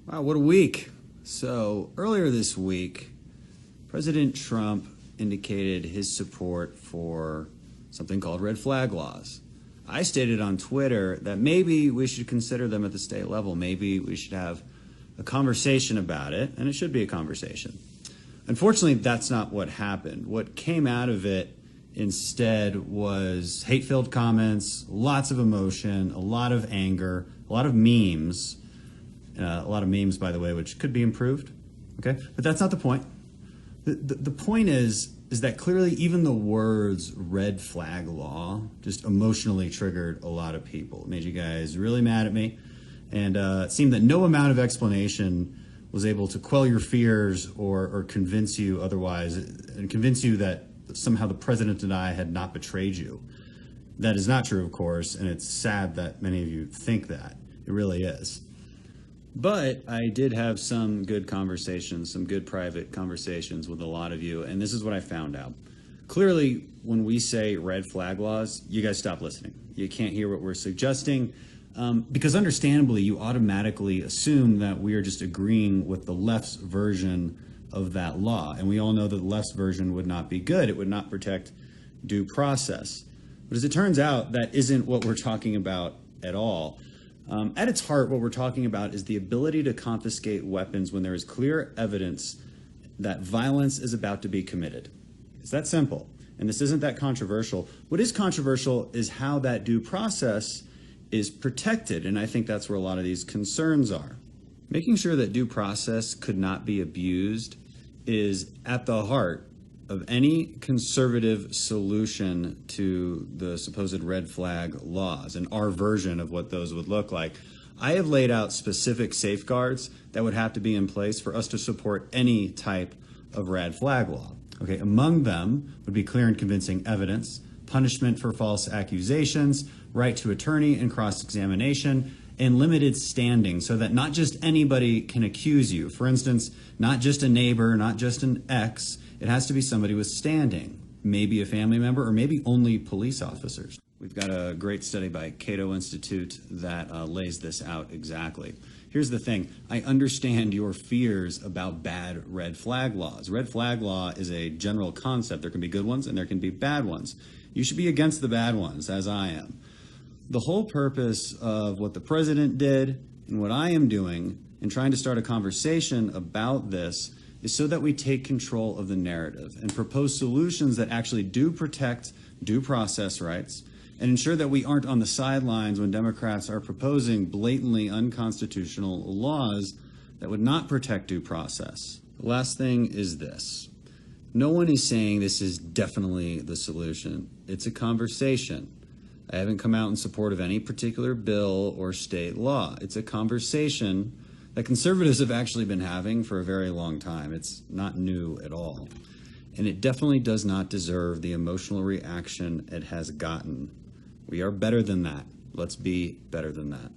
Wow, what a week. So earlier this week, President Trump indicated his support for something called red flag laws. I stated on Twitter that maybe we should consider them at the state level. Maybe we should have a conversation about it, and it should be a conversation. Unfortunately, that's not what happened. What came out of it instead was hate-filled comments, lots of emotion, a lot of anger, a lot of memes. A lot of memes, by the way, which could be improved. Okay, but that's not the point. The point is that clearly even the words red flag law just emotionally triggered a lot of people. It made you guys really mad at me, and it seemed that no amount of explanation was able to quell your fears or convince you otherwise, and convince you that somehow the president and I had not betrayed you. That is not true, of course, and it's sad that many of you think that. It really is. But I did have some good conversations, some good private conversations with a lot of you, and this is what I found out. Clearly, when we say red flag laws, you guys stop listening. You can't hear what we're suggesting, because understandably, you automatically assume that we are just agreeing with the left's version of that law, and we all know that the left's version would not be good. It would not protect due process. But as it turns out, that isn't what we're talking about at all. At its heart, what we're talking about is the ability to confiscate weapons when there is clear evidence that violence is about to be committed. It's that simple, and this isn't that controversial. What is controversial is how that due process is protected, and I think that's where a lot of these concerns are. Making sure that due process could not be abused is at the heart of any conservative solution to the supposed red flag laws and our version of what those would look like. I have laid out specific safeguards that would have to be in place for us to support any type of red flag law. Okay, among them would be clear and convincing evidence, punishment for false accusations, right to attorney and cross-examination, and limited standing so that not just anybody can accuse you. For instance, not just a neighbor, not just an ex. It has to be somebody with standing, maybe a family member, or maybe only police officers. We've got a great study by Cato Institute that lays this out exactly. Here's the thing. I understand your fears about bad red flag laws. Red flag law is a general concept. There can be good ones and there can be bad ones. You should be against the bad ones, as I am. The whole purpose of what the president did and what I am doing in trying to start a conversation about this is so that we take control of the narrative and propose solutions that actually do protect due process rights and ensure that we aren't on the sidelines when Democrats are proposing blatantly unconstitutional laws that would not protect due process. The last thing is this. No one is saying this is definitely the solution. It's a conversation. I haven't come out in support of any particular bill or state law. It's a conversation that conservatives have actually been having for a very long time. It's not new at all. And it definitely does not deserve the emotional reaction it has gotten. We are better than that. Let's be better than that.